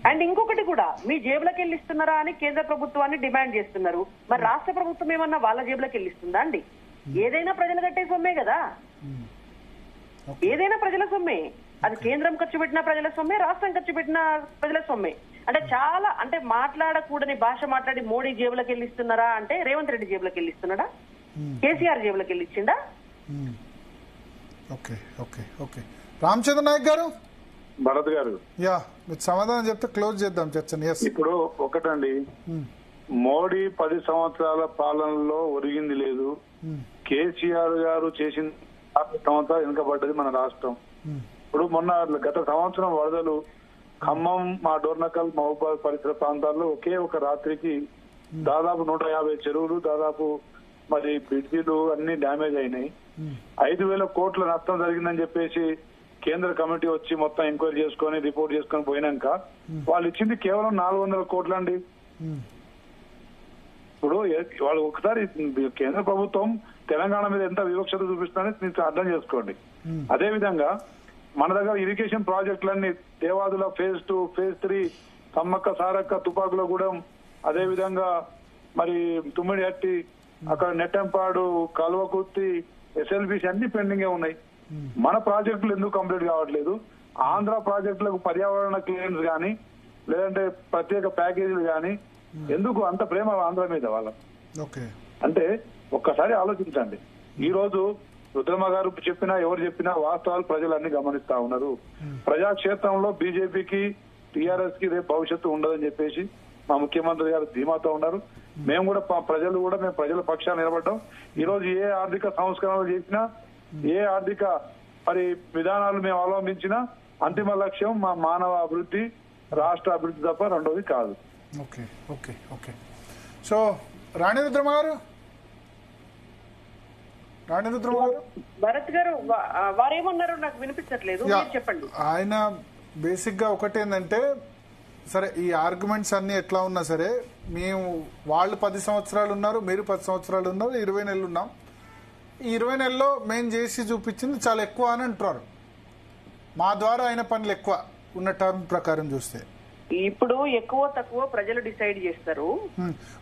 And ఇంకొకటి కూడా మీ జేబులకు వెళ్ళి ఇస్తున్నారా అని కేంద్ర ప్రభుత్వాన్ని డిమాండ్ చేస్తున్నారు. మరి రాష్ట్ర ప్రభుత్వం ఏమన్నా వాళ్ళ జేబులకు వెళ్ళి ఇస్తుందా అండి? ఏదైనా ప్రజలు కట్టే సొమ్మే కదా, ఏదైనా ప్రజల సొమ్మే. అది కేంద్రం ఖర్చు పెట్టిన ప్రజల సొమ్మే, రాష్ట్రం ఖర్చు పెట్టిన ప్రజల సొమ్మే. అంటే చాలా అంటే మాట్లాడకూడని భాష మాట్లాడి మోడీ జేబులకు వెళ్ళి ఇస్తున్నారా అంటే రేవంత్ రెడ్డి జేబులకు వెళ్ళి ఇస్తున్నాడా, కేసీఆర్ జేబులకు వెళ్ళి ఇచ్చిండా? Okay okay okay Ramachandra Nayak గారు, భరత్ గారు, యా మీరు సమాధానం చెప్తే క్లోజ్ చేద్దాం చర్చని. ఇప్పుడు ఒకటండి, మోడీ 10 సంవత్సరాల పాలనలో ఒరిగింది లేదు. కేసీఆర్ గారు చేసిన 6 సంవత్సరాలు వెనుకబడ్డది మన రాష్ట్రం. ఇప్పుడు మొన్న గత సంవత్సరం వరదలు ఖమ్మం, మా డోర్నకల్, మహబూబాద్ పరిసర ప్రాంతాల్లో ఒకే ఒక రాత్రికి దాదాపు 150 చెరువులు, దాదాపు మరి బ్రిడ్జిలు అన్ని డ్యామేజ్ అయినాయి. 5,000 కోట్ల నష్టం జరిగిందని చెప్పేసి కేంద్ర కమిటీ వచ్చి మొత్తం ఎంక్వైరీ చేసుకొని రిపోర్ట్ చేసుకొని పోయినాక వాళ్ళు ఇచ్చింది కేవలం 400 కోట్లండి. ఇప్పుడు వాళ్ళు ఒకసారి కేంద్ర ప్రభుత్వం తెలంగాణ మీద ఎంత వివక్షత చూపిస్తుందని మీరు అర్థం చేసుకోండి. అదే విధంగా మన దగ్గర ఇరిగేషన్ ప్రాజెక్టులన్నీ దేవాదుల ఫేజ్ 2, ఫేజ్ 3, సమ్మక్క సారక్క, తుపాకులగూడెం, అదే విధంగా మరి తుమ్మిడిహట్టి, అక్కడ నెట్టంపాడు, కల్వకుర్తి, ఎస్ఎల్బిసి అన్ని పెండింగ్ ఉన్నాయి. మన ప్రాజెక్టులు ఎందుకు కంప్లీట్ కావట్లేదు? ఆంధ్ర ప్రాజెక్టులకు పర్యావరణ క్లియరెన్స్ కానీ లేదంటే ప్రత్యేక ప్యాకేజీలు కానీ ఎందుకు అంత ప్రేమ ఆంధ్ర మీద వాళ్ళ? అంటే ఒక్కసారి ఆలోచించండి. ఈ రోజు రుద్రమ్మ గారు చెప్పినా ఎవరు చెప్పినా వాస్తవాలు ప్రజలన్నీ గమనిస్తా ఉన్నారు. ప్రజాక్షేత్రంలో బీజేపీకి, టీఆర్ఎస్ కి రేపు భవిష్యత్తు ఉండదని చెప్పేసి మా ముఖ్యమంత్రి గారు ధీమాతో ఉన్నారు. మేము కూడా మేము ప్రజల పక్షాన్ని నిలబడ్డాం. ఈ రోజు ఏ ఆర్థిక సంస్కరణలు చేసినా, ఏ ఆర్థిక మరి విధానాలు మేము అవలంబించినా అంతిమ లక్ష్యం మా మానవ అభివృద్ధి, రాష్ట్ర అభివృద్ధి తప్ప రెండోది కాదు. ఓకే ఓకే ఓకే సో రాణి రుద్రమ్మ గారు, భరత్ గారు వారేమన్నారు నాకు వినిపించట్లేదు, చెప్పండి. ఆయన బేసిక్ గా ఒకటేందంటే, సరే ఈ ఆర్గ్యుమెంట్స్ అన్ని ఎట్లా ఉన్నా సరే, మేము వాళ్ళు 10 సంవత్సరాలు ఉన్నారు, మీరు 10 సంవత్సరాలు ఉన్నారు, 20 నెలలు ఉన్నాం. ఈ 20 నెలల్లో మేము చేసి చూపించింది చాలా ఎక్కువ అని అంటున్నారు. మా ద్వారా అయిన పనులు ఎక్కువ ఉన్న టర్మ్ ప్రకారం చూస్తే. ఇప్పుడు ఎక్కువ తక్కువ ప్రజలు డిసైడ్ చేస్తారు.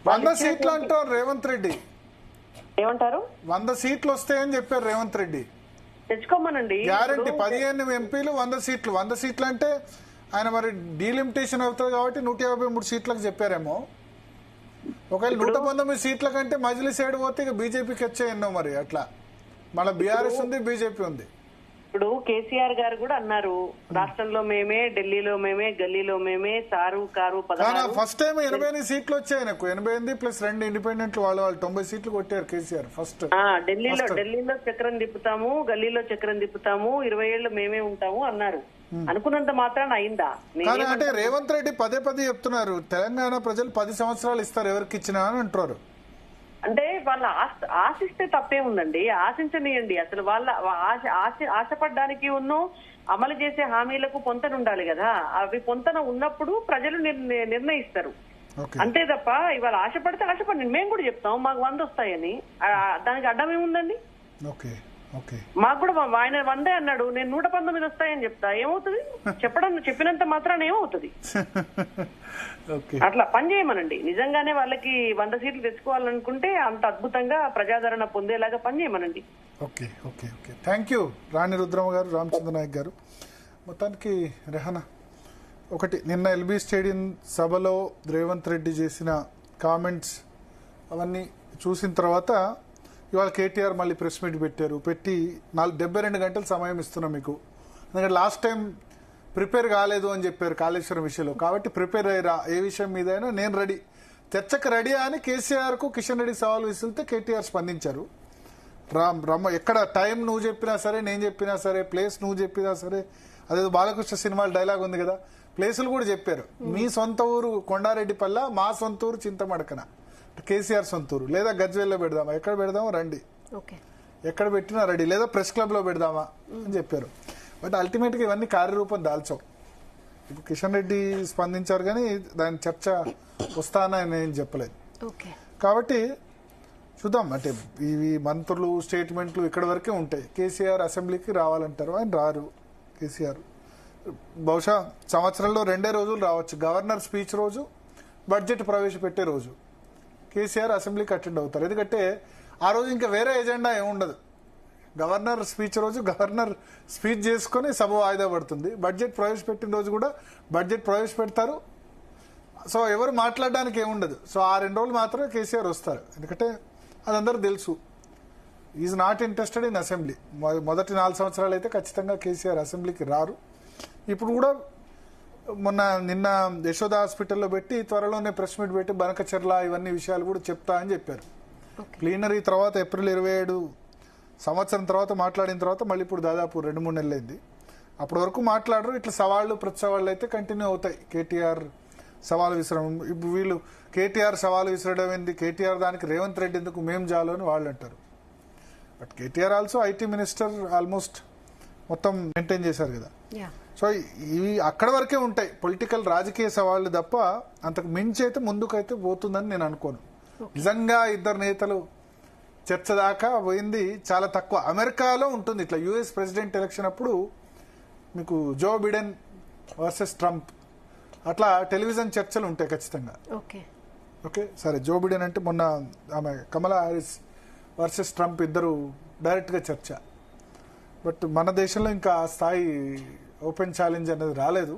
100 సీట్లు అంటారు రేవంత్ రెడ్డి. ఏమంటారు? 100 సీట్లు వస్తాయని చెప్పారు రేవంత్ రెడ్డి. తెచ్చుకోమనండి గ్యారంటీ. 15 ఎంపీలు 100 సీట్లు. 100 సీట్లు అంటే ఆయన మరి డీలిమిటేషన్ అవుతుంది కాబట్టి 153 సీట్లకు చెప్పారేమో. ఒకవేళ 119 సీట్ల కంటే మజ్లిస్ సైడ్ పోతే ఇక బీజేపీకి వచ్చే ఎన్నో మరి అట్లా. మళ్ళీ బీఆర్ఎస్ ఉంది, బీజేపీ ఉంది. ఇప్పుడు కేసీఆర్ గారు కూడా అన్నారు, రాష్ట్రంలో మేమే, ఢిల్లీలో మేమే, గల్లీలో మేమే, సారు కారు 16. ఫస్ట్ టైం 88 సీట్లు వచ్చాయి ఆయనకు. 88 ప్లస్ 2 ఇండిపెండెంట్లు వాళ్ళు 90 సీట్లు కొట్టారు కేసీఆర్ ఫస్ట్. ఢిల్లీలో చక్రం తిప్పుతాము, గల్లీలో చక్రం తిప్పుతాము, 20 ఏళ్ళు మేమే ఉంటాము అన్నారు. అనుకున్నంత మాత్రాన అయిందా? అంటే రేవంత్ రెడ్డి పదే చెప్తున్నారు, తెలంగాణ ప్రజలు 10 సంవత్సరాలు ఇస్తారు ఎవరికి ఇచ్చినా అని అంటారు. అంటే వాళ్ళ ఆశిస్తే తప్పే ఉందండి, ఆశించనియండి. అసలు వాళ్ళ ఆశపడ్డానికి అమలు చేసే హామీలకు పొంతన ఉండాలి కదా. అవి పొంతన ఉన్నప్పుడు ప్రజలు నిర్ణయిస్తారు. అంతే తప్ప ఇవాళ ఆశపడితే ఆశపడి మేము కూడా చెప్తాం మాకు 100 వస్తాయని. దానికి అడ్డం ఏముందండి? మాకు కూడా ఆయన 100 అన్నాడు, నేను 119 వస్తాయని చెప్తా. ఏమవుతుంది? చెప్పినంత మాత్రాన ఏమవుతుంది? అట్లా పని చేయమనండి. నిజంగానే వాళ్ళకి 100 సీట్లు తెచ్చుకోవాలనుకుంటే అంత అద్భుతంగా ప్రజాదరణ పొందేలాగా పని చేయమనండి. Okay okay okay thank you Rani Rudramma గారు, రామచంద్ర నాయక్ గారు. మొత్తానికి రెహనా ఒకటి, నిన్న ఎల్బీ స్టేడియం సభలో రేవంత్ రెడ్డి చేసిన కామెంట్స్ అవన్నీ చూసిన తర్వాత ఇవాళ కేటీఆర్ మళ్ళీ ప్రెస్ మీట్ పెట్టి 72 గంటలు సమయం ఇస్తున్నాం మీకు, ఎందుకంటే లాస్ట్ టైం ప్రిపేర్ కాలేదు అని చెప్పారు కాళేశ్వరం విషయంలో, కాబట్టి ప్రిపేర్ అయ్యారా ఏ విషయం మీద అయినా నేను రెడీ, చర్చకు రెడీ అని కేసీఆర్కు కిషన్ రెడ్డి సవాల్ విసిరితే కేటీఆర్ స్పందించారు. ఎక్కడ టైం నువ్వు చెప్పినా సరే, నేను చెప్పినా సరే, ప్లేస్ నువ్వు చెప్పినా సరే, అదేదో బాలకృష్ణ సినిమాలో డైలాగ్ ఉంది కదా, ప్లేసులు కూడా చెప్పారు. మీ సొంత ఊరు కొండారెడ్డిపల్ల, మా సొంత ఊరు చింతమడకన, కేసీఆర్ సొంతూరు, లేదా గజ్వేల్లో పెడదామా, ఎక్కడ పెడదామా రండి, ఎక్కడ పెట్టినా రెడీ, లేదా ప్రెస్ క్లబ్ లో పెడదామా అని చెప్పారు. బట్ అల్టిమేట్ గా ఇవన్నీ కార్యరూపం దాల్చావు. ఇప్పుడు కిషన్ రెడ్డి స్పందించారు కానీ దాని చర్చ వస్తానని నేను చెప్పలేదు. కాబట్టి చూద్దాం. అంటే ఇవి మంత్రులు స్టేట్మెంట్లు ఇక్కడ వరకే ఉంటాయి. కేసీఆర్ అసెంబ్లీకి రావాలంటారు, ఆయన రారు కేసీఆర్. బహుశా సంవత్సరంలో 2 రోజులు రావచ్చు. గవర్నర్ స్పీచ్ రోజు, బడ్జెట్ ప్రవేశపెట్టే రోజు కేసీఆర్ అసెంబ్లీకి అటెండ్ అవుతారు. ఎందుకంటే ఆ రోజు ఇంకా వేరే ఎజెండా ఏముండదు. గవర్నర్ స్పీచ్ రోజు గవర్నర్ స్పీచ్ చేసుకొని సభ వాయిదా పడుతుంది. బడ్జెట్ ప్రవేశపెట్టిన రోజు కూడా బడ్జెట్ ప్రవేశపెడతారు. సో ఎవరు మాట్లాడడానికి ఏముండదు. సో ఆ 2 రోజులు మాత్రమే కేసీఆర్ వస్తారు. ఎందుకంటే అదందరూ తెలుసు, is not interested in assembly. మొదటి 4 సంవత్సరాలు అయితే ఖచ్చితంగా కేసీఆర్ అసెంబ్లీకి రారు. ఇప్పుడు కూడా నిన్న యశోద హాస్పిటల్లో పెట్టి త్వరలోనే ప్రెస్ మీట్ పెట్టి బనకచెర్ల ఇవన్నీ విషయాలు కూడా చెప్తా అని చెప్పారు. ప్లీనరీ తర్వాత ఏప్రిల్ 27 సంవత్సరం తర్వాత మాట్లాడిన తర్వాత మళ్ళీ ఇప్పుడు దాదాపు 2-3 నెలలైంది. అప్పటి వరకు మాట్లాడరు. ఇట్లా సవాళ్లు ప్రతి సవాళ్ళు అయితే కంటిన్యూ అవుతాయి. కేటీఆర్ సవాలు విసరడం, ఇప్పుడు వీళ్ళు కేటీఆర్ సవాలు విసరడం ఏంది, కేటీఆర్ దానికి రేవంత్ రెడ్డి ఎందుకు మేం చాలు అని వాళ్ళు అంటారు. But KTR also IT minister almost మొత్తం మెయింటైన్ చేశారు కదా. సో ఇవి అక్కడ వరకే ఉంటాయి పొలిటికల్ రాజకీయ సవాళ్లు తప్ప అంతకు మించి అయితే ముందుకైతే పోతుందని నేను అనుకోను. నిజంగా ఇద్దరు నేతలు చర్చ దాకా పోయింది చాలా తక్కువ. అమెరికాలో ఉంటుంది ఇట్లా యుఎస్ ప్రెసిడెంట్ ఎలక్షన్ అప్పుడు మీకు జో బిడెన్ వర్సెస్ ట్రంప్ అట్లా టెలివిజన్ చర్చలు ఉంటాయి ఖచ్చితంగా. ఓకే సరే, జో బిడెన్ అంటే మొన్న ఆమె కమలా హారిస్ వర్సెస్ ట్రంప్ ఇద్దరు డైరెక్ట్గా చర్చ. బట్ మన దేశంలో ఇంకా ఆ స్థాయి ఓపెన్ ఛాలెంజ్ అనేది రాలేదు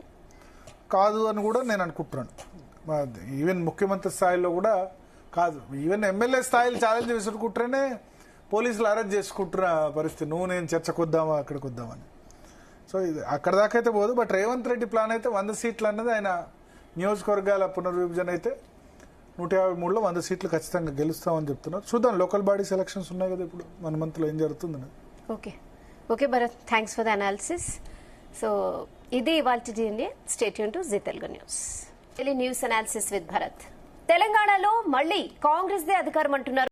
కాదు అని కూడా నేను అనుకుంటున్నాను. ఈవెన్ ముఖ్యమంత్రి స్థాయిలో కూడా కాదు, ఈవెన్ ఎమ్మెల్యే స్థాయిలో ఛాలెంజ్ విసురుకుంటేనే పోలీసులు అరెస్ట్ చేసుకుంటున్న పరిస్థితి. నువ్వు నేను చర్చకు వద్దామా అక్కడికి వద్దామని. సో ఇది అక్కడ దాకా అయితే పోదు. బట్ రేవంత్ రెడ్డి ప్లాన్ అయితే 100 సీట్లు అన్నది ఆయన నియోజకవర్గాల పునర్విభజన అయితే 153లో 100 సీట్లు ఖచ్చితంగా గెలుస్తామని చెప్తున్నారు. చూద్దాం, లోకల్ బాడీస్ ఎలక్షన్స్ ఉన్నాయి కదా ఇప్పుడు 1 మంత్లో ఏం జరుగుతుందని. Okay Bharat, thanks for the analysis. So ఇది ఇవాళ stay tune to Zee Telugu news. News analysis with Bharat. తెలంగాణలో మళ్లీ కాంగ్రెస్ దే అధికారం అంటున్నారు.